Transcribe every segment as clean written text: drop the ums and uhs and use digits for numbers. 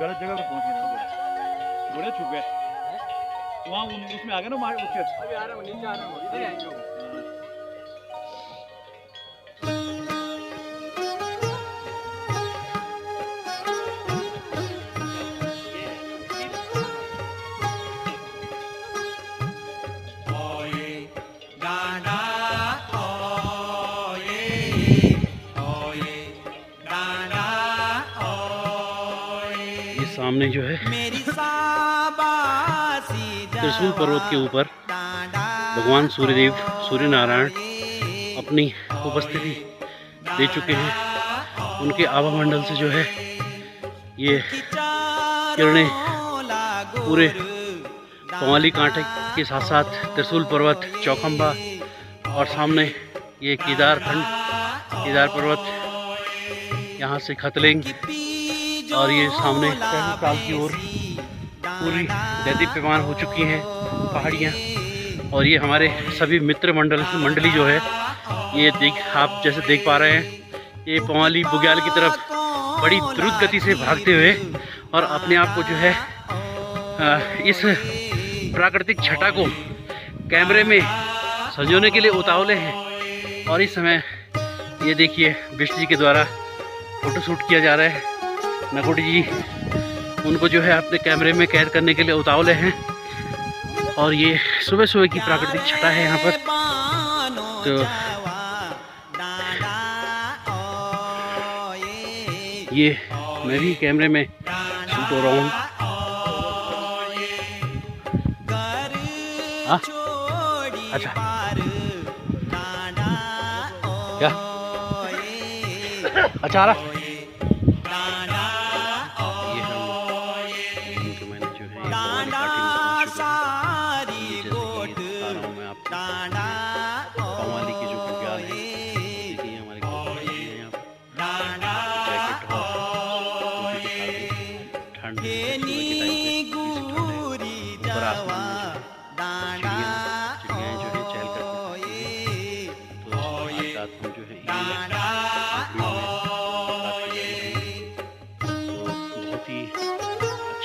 गलत जगह पर पहुंच गए, घोड़े छुप गए वहाँ उसमें आ गए ना उसके। अभी आ रहा हूँ, नीचे आ रहा हूँ, इधर आएंगे। सामने जो है त्रिशूल पर्वत के ऊपर भगवान सूर्यदेव सूर्य नारायण अपनी उपस्थिति दे चुके हैं। उनके आभा मंडल से जो है ये किरणें पूरे पवाली कांटे के साथ साथ त्रिशूल पर्वत, चौखंबा और सामने ये केदार पर्वत, यहाँ से खतलिंग और ये सामने काल की ओर पूरी दैदीप्यमान हो चुकी हैं पहाड़ियाँ। और ये हमारे सभी मित्र मंडली जो है ये आप जैसे देख पा रहे हैं, ये पवाली बुग्याल की तरफ बड़ी द्रुत गति से भागते हुए और अपने आप को जो है इस प्राकृतिक छटा को कैमरे में संजोने के लिए उतावले हैं। और इस समय ये देखिए बिष्ट जी के द्वारा फोटो शूट किया जा रहा है। नकोटी जी उनको जो है अपने कैमरे में कैद करने के लिए उतावले हैं। और ये सुबह सुबह की प्राकृतिक छटा है यहाँ पर। तो ये मैं भी कैमरे में शूट हो रहा हूँ। अच्छा क्या अच्छा आ रहा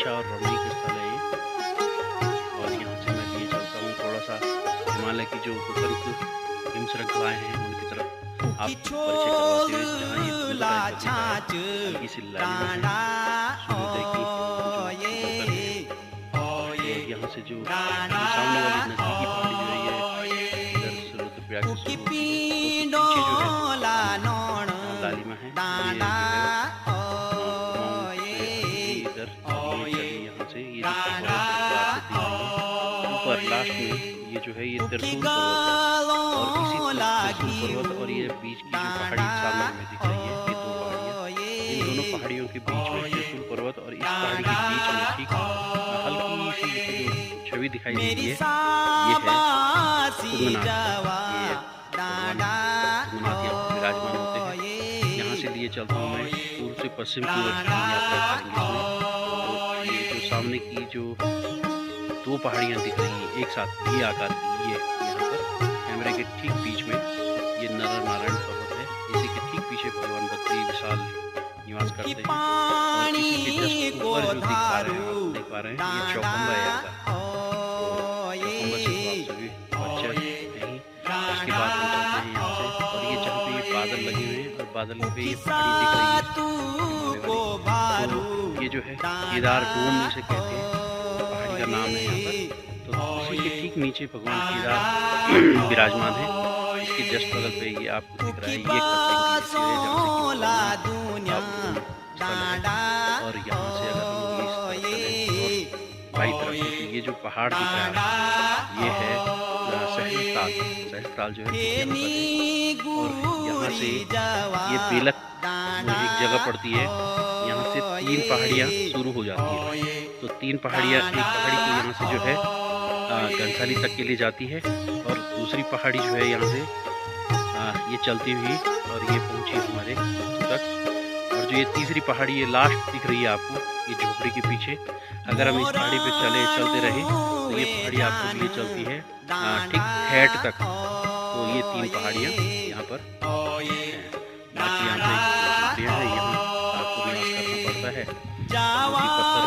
और रमणीक स्थल है ये। और यहाँ से मैं लिए चलता हूँ थोड़ा सा हिमालय की जो हिम श्रृंखलाएँ हैं उनकी तरफ आप परिचय करवाते हुए, जहाँ ये हल्की सी लालिमा है। यहाँ से जो सामने वाली नजदीकी पहाड़ी जो है ये इधर रुद्रप्रयाग से शुरू होती है, तो पीछे जो है लालिमा है, ऊपर लास्ट में ये जो है ये त्रिशूल पर्वत है। और इसी त्रिशूल पर्वत और ये बीच की जो पहाड़ी सामने में दिख रही है, ये दो पहाड़ियाँ, इन दोनों पहाड़ियों के बीच में त्रिशूल पर्वत और इस पहाड़ी के बीच में ठीक हल्की सी जो छवि दिखाई दे रही है, ये है तुंगनाथ। ये तुंगनाथ यहाँ विराजमान होते हैं। यहाँ से लिए चलता हूँ मैं पूर्व से पश्चिम की ओर यात्रा करेंगे। तो ये जो सामने की जो दो पहाड़ियाँ दिख रही हैं एक साथ ये आकार की, ये यहाँ पर कैमरे के ठीक बीच में ये नर नारायण पर्वत है। इसी के ठीक पीछे भगवान बद्री विशाल निवास करते हैं। और इसी के जस्ट ऊपर जो देख पा रहे हैं ये चौखंबा है यहाँ का। चौखंबा से तो आप सभी परिचय नहीं। उसके बाद हम चलते हैं यहाँ से, और ये जहाँ पे ये बादल लगे हुए हैं और बादल पे ये पहाड़ी दिख रही है, तो ये जो है केदार डोम इसे कहते हैं, पहाड़ी का नाम है यहाँ पर। तो उसी के ठीक नीचे भगवान केदार विराजमान है। इसके जस्ट बगल पे ये आपको दिख रहा है ये और यहाँ से अगर हम बाई तरफ ये जो पहाड़ दिख रहा है ये है सहस्त्रताल जो है यहाँ पर है। और यहाँ से ये बेलक एक जगह पड़ती है, यहाँ से 3 पहाड़ियाँ शुरू हो जाती है। तो 3 पहाड़ियाँ, एक पहाड़ी तो यहाँ से जो है घनसाली तक के लिए जाती है, और दूसरी पहाड़ी जो है यहाँ से ये चलती हुई और ये पहुँची हमारे तक। और जो ये तीसरी पहाड़ी ये लास्ट दिख रही है आपको, ये झोपड़ी के पीछे। अगर हम इस पहाड़ी पे चलते रहे तो ये पहाड़ी आपको लिए चलती है ठीक हेट तक। तो ये 3 पहाड़ियाँ यहाँ पर हैं। बाकी यहाँ पे झोपड़ियाँ हैं, यहाँ आपको निवास करना पड़ता है। पत्थर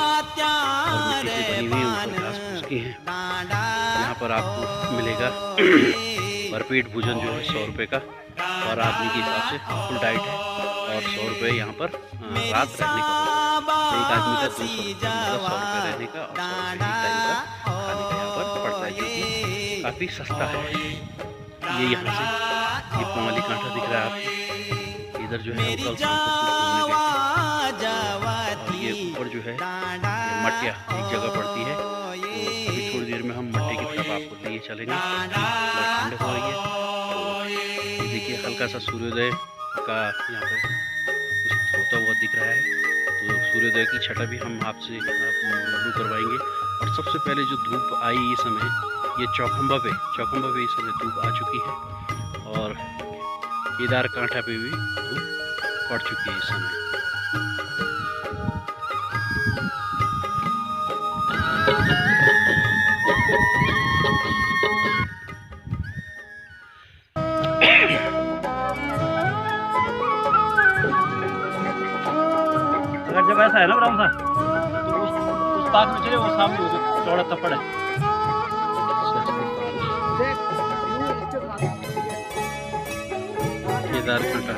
और मिट्टी से बनी हुई ऊपर घास फूस की हैं। यहाँ पर आपको मिलेगा भरपेट भोजन जो है 100 रुपये का, और आदमी के हिसाब से फुल डाइट है, और 100 रुपये यहाँ पर रात रहने का होता है। एक आदमी का 200 रुपये, मतलब 100 रुपये रहने का और 100 रुपये टाइम का खाने का यहाँ पर पड़ता है, जो कि काफ़ी सस्ता है। ये यहाँ से ये पवाली कांठा दिख रहा है आपको। इधर जो है कल शाम को घूमने गए थे। ये ऊपर जो है मटिया एक जगह पड़ती है, तो अभी थोड़ी देर में हम मट्टी की तरफ आपको लिए चलेंगे। ठंड हो रही है, तो ये देखिए हल्का सा सूर्योदय का यहाँ पर कुछ होता हुआ दिख रहा है। तो सूर्योदय की छटा भी हम आपसे रूबरू करवाएंगे। और सबसे पहले जो धूप आई इस समय, ये चौखंबा पे इस समय धूप आ चुकी है, और केदार कांठा पे भी धूप पड़ चुकी है इस समय। अगर जब ऐसा है ना ब्राह्मण सा, तो उस पास में चले, वो सामने वो जो चौड़ा तप्पड़ है। केदार कांठा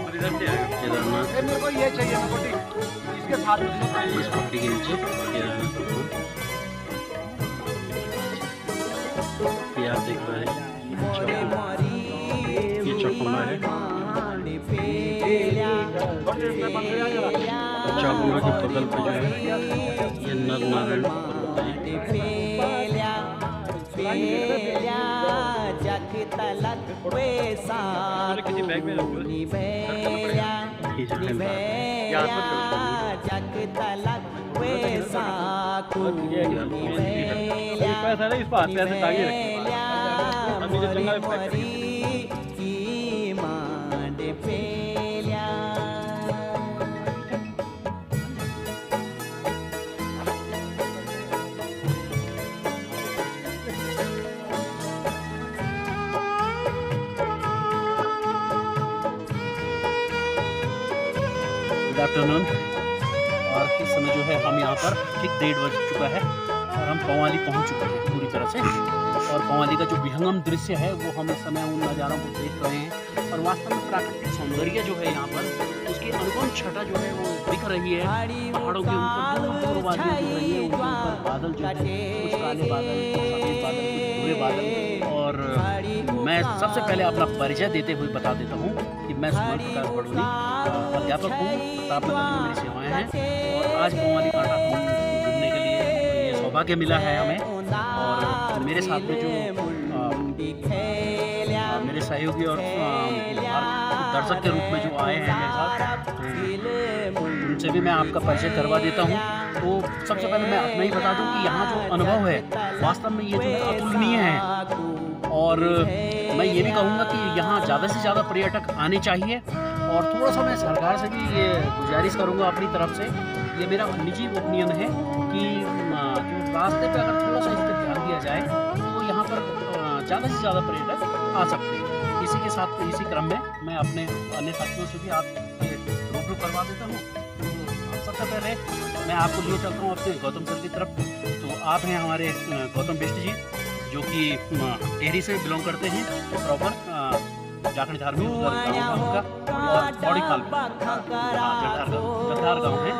केदारनाथ, मेरे को ये चाहिए, इसके साथ इस पट्टी के नीचे केदारनाथ ये आप देख रहे हैं। ये चौकुम्बा है, चौकुम्बा के बगल पे जो है ये नर नारायण पर्वत पैसा नहीं, इस पास पैसे टांगे गुड आफ्टरनून। और इस समय जो है हम यहाँ पर ठीक 1:30 बज चुका है, और हम पवाली पहुँच चुके हैं पूरी तरह से। और पवाली का जो विहंगम दृश्य है वो हम इस समय उन नज़ारों को देख रहे हैं। और वास्तव में प्राकृतिक सौंदर्य जो है यहाँ पर, उसकी अनुपम छटा जो है वो दिख रही है। पहाड़ों के ऊपर दूर वादियाँ दिख रही है, उनके ऊपर बादल जो है कुछ काले बादल, कुछ सफ़ेद बादल, कुछ भूरे बादल। और मैं सबसे पहले अपना परिचय देते हुए बता देता हूँ कि मैं सुमन प्रकाश बड़ोनी अध्यापक हूँ, प्रतापनगर में मेरी सेवाएँ हैं। और आज पवाली कांठा हम घूमने के लिए ये सौभाग्य मिला है हमें। और मेरे साथ में जो मेरे सहयोगी और दर्शक के रूप में जो आए हैं मेरे साथ, तो उनसे भी मैं आपका परिचय करवा देता हूँ। तो सबसे पहले मैं अपना ही बता दूँ कि यहाँ जो अनुभव है वास्तव में ये जो अतुलनीय है। और मैं ये भी कहूँगा कि यहाँ ज़्यादा से ज़्यादा पर्यटक आने चाहिए। और थोड़ा सा मैं सरकार से भी ये गुजारिश करूँगा अपनी तरफ से, ये मेरा निजी ओपिनियन है कि जो रास्ते पे अगर थोड़ा सा इस पर ध्यान दिया जाए तो यहाँ पर ज़्यादा से ज़्यादा पर्यटक आ सकते हैं। इसी के साथ इसी क्रम में मैं अपने अन्य साथियों से भी आप रूबरू करवा देता हूँ। तो सबसे पहले मैं आपको लिए चलता हूँ अपने गौतम सर की तरफ। तो आप हैं हमारे गौतम बिष्ट जी, जो कि टेहरी से बिलोंग करते हैं, प्रॉपर जाखड़ झार में उनका, और बौड़ी खाल में जठार गाँव है।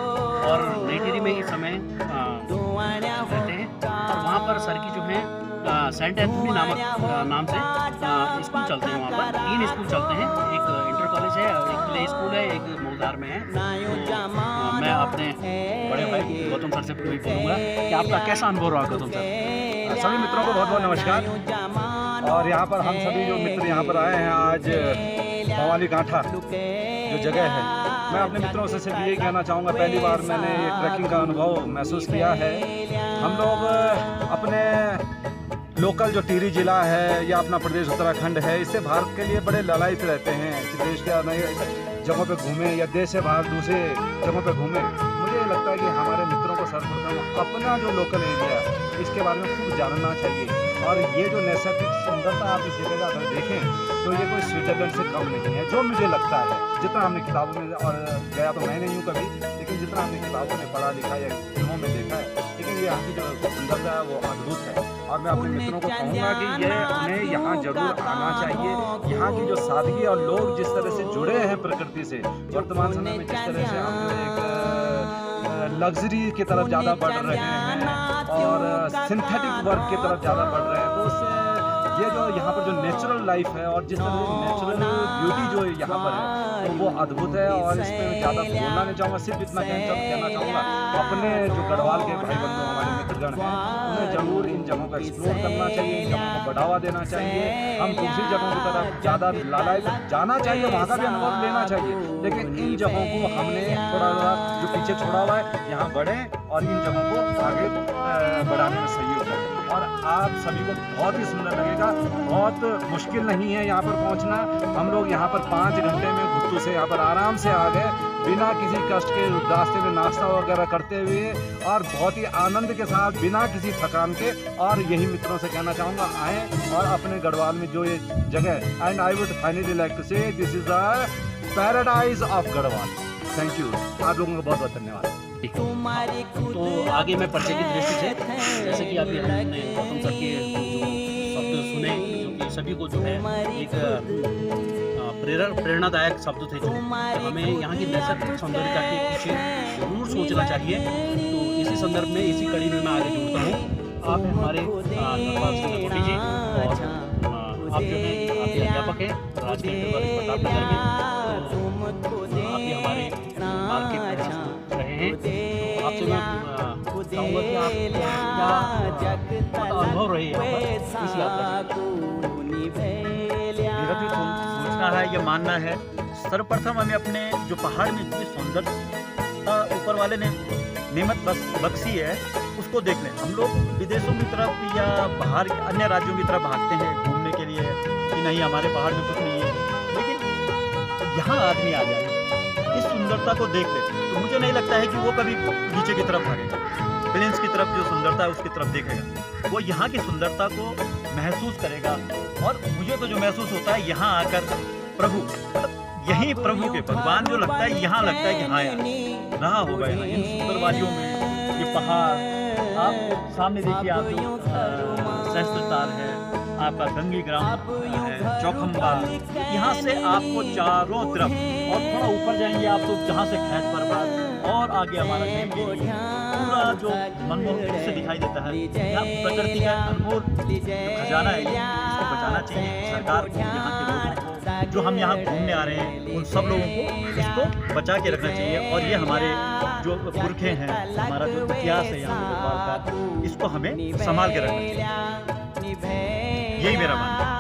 और नई टेहरी में इस समय रहते हैं। और वहाँ पर सर की जो है सेंट एंथनी नाम से स्कूल चलते हैं। वहाँ पर 3 स्कूल चलते हैं, एक इंटर कॉलेज है, एक प्ले स्कूल है, एक मूलधार में है। तो मैं अपने बड़े भाई गौतम सर से भी बोलूँगा कि आपका कैसा अनुभव रहा गौतम सर। सभी मित्रों को बहुत बहुत नमस्कार। और यहाँ पर हम सभी जो मित्र यहाँ पर आए हैं आज पवाली कांठा जो जगह है, मैं अपने मित्रों से सिर्फ यही कहना चाहूँगा, पहली बार मैंने ये ट्रैकिंग का अनुभव महसूस किया है। हम लोग अपने लोकल जो टिहरी जिला है या अपना प्रदेश उत्तराखंड है, इससे भारत के लिए बड़े लालायित रहते हैं कि देश के जगहों पे घूमें या देश से बाहर दूसरे जगहों पे घूमें, मुझे लगता है कि हमारे मित्रों को सर्वप्रथम अपना जो लोकल एरिया है इसके बारे में खूब जानना चाहिए। और ये जो नैसर्गिक सुंदरता आप इस जगह का अगर देखें तो ये कोई स्विट्जरलैंड से कम नहीं है, जो मुझे लगता है। जितना हमने किताबों में, और गया तो मैं नहीं हूँ कभी, लेकिन जितना हमने किताबों में पढ़ा लिखा या फिल्मों में देखा है, लेकिन ये यहाँ की जो सुंदरता है वो अद्भुत है। और मैं अपने मित्रों को कहूँगा कि उन्हें यहाँ जरूर आना चाहिए। यहाँ की जो सादगी और लोग जिस तरह से जुड़े हैं प्रकृति से, वर्तमान समय में जिस तरह से हम एक लग्जरी की तरफ ज़्यादा बढ़ रहे हैं और सिंथेटिक वर्क की तरफ ज़्यादा बढ़ रहे हैं, तो उससे ये जो यहाँ पर जो नेचुरल लाइफ है और जिस तरह की नेचुरल ब्यूटी जो यहाँ पर है तो वो अद्भुत है। और इस पर ज़्यादा बोलना नहीं चाहूँगा, सिर्फ इतना कहना चाहूँगा अपने जो गढ़वाल के भाई बंधु हमारे मित्रगण हैं उन्हें ज़रूर इन जगहों को एक्सप्लोर करना चाहिए, इन जगहों को बढ़ावा देना चाहिए। हम दूसरी जगहों की तरफ ज़्यादा लालायित जाना चाहिए, वहाँ का भी अनुभव लेना चाहिए, लेकिन इन जगहों को हमने थोड़ा जो पीछे छोड़ा हुआ है यहाँ बढ़ें और इन जगहों को आगे बढ़ाने में सहयोग करें। और आप सभी को बहुत ही सुंदर लगेगा, बहुत मुश्किल नहीं है यहाँ पर पहुँचना। हम लोग यहाँ पर 5 घंटे में घुट्टू से यहाँ पर आराम से आ गए, बिना किसी कष्ट के रास्ते में नाश्ता वगैरह करते हुए और बहुत ही आनंद के साथ, बिना किसी थकान के। और यही मित्रों से कहना चाहूँगा, आएँ और अपने गढ़वाल में जो ये जगह है, and I would finally like to say this is the paradise of Garhwal. Thank you, आप लोगों का बहुत बहुत धन्यवाद। तो आगे मैं परिचय की दृष्टि से, जैसे कि अभी हमने गौतम सर के शब्द सुने जो कि सभी को जो है एक प्रेरणादायक शब्द थे, जो हमें यहाँ की नैसर्गिक सौंदर्यता के पीछे जरूर सोचना चाहिए। तो इसी संदर्भ में, इसी कड़ी में मैं आगे जुड़ता हूँ। आप हैं हमारे नरपाल सिंह कोटी जी, और आप जो हैं आपके अध्यापक हैं राजकीय प्रतापनगर में, तो आप ये हमारे बाल के रहे हैं। आपसे मैं चाहूँगा कि आप क्या अनुभव रहे हैं इस यात्रा। मेरा जो सोचना है, ये मानना है, सर्वप्रथम हमें अपने जो पहाड़ में इतनी सुंदरता ऊपर वाले ने नेमत बख्शी है उसको देख लें। हम लोग विदेशों की तरफ या बाहर अन्य राज्यों की तरफ भागते हैं घूमने के लिए कि नहीं हमारे पहाड़ में कुछ नहीं है, लेकिन यहाँ आदमी आ जाए, इस सुंदरता को देख ले, तो मुझे नहीं लगता है कि वो कभी नीचे की तरफ भागेगा, प्लेन्स की तरफ जो सुंदरता है उसकी तरफ देखेगा। वो यहाँ की सुंदरता को महसूस करेगा। और मुझे तो जो महसूस होता है यहाँ आकर, प्रभु यही प्रभु के भगवान जो लगता है, यहाँ लगता है कि हाँ यार रहा होगा यहाँ इन सुंदर वादियों में। ये पहाड़ आप सामने देखिए, आप सहस्त्रताल है, आपका गंगी ग्राम है, चौखंबा, यहाँ से आपको चारों तरफ, और थोड़ा ऊपर जाएंगे आप तो जहाँ से खैट पर्वत और आगे हमारा पूरा जो मनमोहक दृश्य दिखाई देता है। यहाँ प्रकृति का अनमोल खजाना है, इसको बचाना चाहिए सरकार को, यहाँ के लोगों को, जो हम यहाँ घूमने आ रहे हैं उन सब लोगों को इसको बचा के रखना चाहिए। और ये हमारे जो पुरखे हैं, हमारा जो इतिहास है यहाँ के भोपाल का, इसको हमें संभाल के रखना चाहिए, यही मेरा मानना है।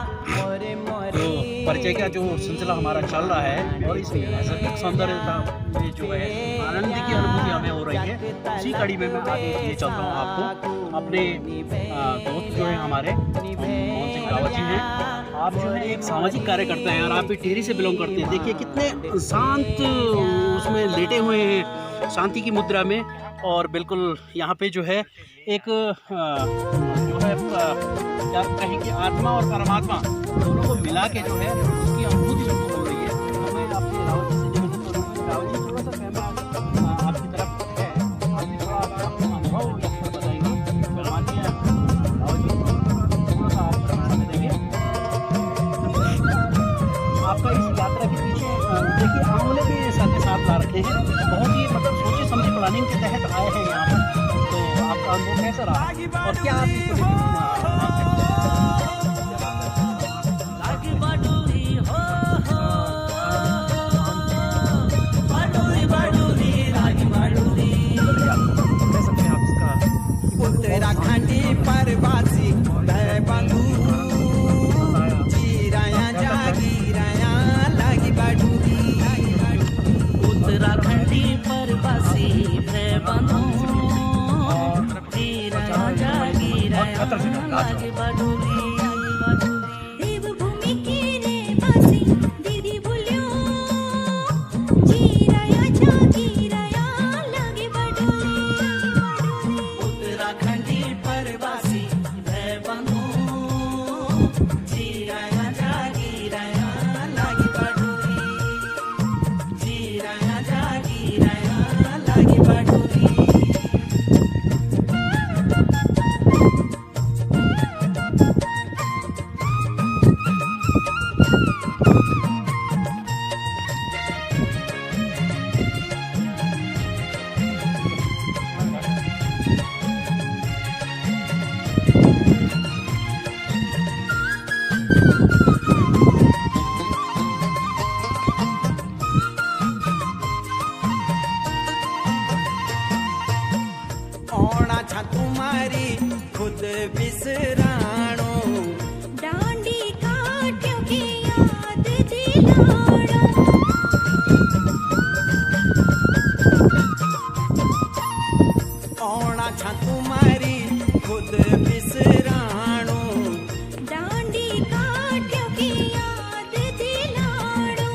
तो परिचय का जो सिलसिला हमारा चल रहा है और इस नैसर्गिक सौंदर्यता में जो है आनंद की अनुभूति हमें हो रही है, उसी कड़ी में मैं आगे ये चलता हूँ आपको। अपने दोस्त जो है हमारे मोहन सिंह रावत जी हैं, आप जो है एक सामाजिक कार्यकर्ता हैं और आप भी टिहरी से बिलोंग करते हैं। देखिए कितने शांत उसमें लेटे हुए हैं, शांति की मुद्रा में, और बिल्कुल यहाँ पे जो है एक जो है क्या कहें कि आत्मा और परमात्मा दोनों को मिला के जो है उसकी अनुभूति हमको हो रही है। हमें आपके रावत जी से रावत जी थोड़ा सा कैमरा आपकी तरफ है, आप भी थोड़ा अपना अनुभव यहाँ पर बताएंगे। माननीय रावत जी थोड़ा सा आप सामने देंगे। आपका इस यात्रा के पीछे देखिए आंवले भी साथ ला रखे हैं, बहुत ही मतलब सोचे समझे प्लानिंग के तहत आए हैं यहाँ पर। तो आपका अनुभव कैसा रहा और क्या आप इसको उत्तराखंडी परवासी बंधु जीराया जागीराया लागी बाडूरी, उत्तराखंडी परवासी बंधु जीराया जागीराया लागी बाडूरी। देवभूमि की रे बासी दीदी बोलियो औना छा तुम्हारी खुद बिसराणो डांडी काठियों की याद दिलाड़ो औना छा तुम्हारी खुद बिसराणो डांडी काठियों की याद दिलाड़ो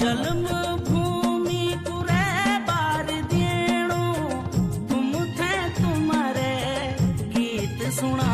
जन्म भूमि तुरे बार देणो तुम थे तुम्हारे गीत सुना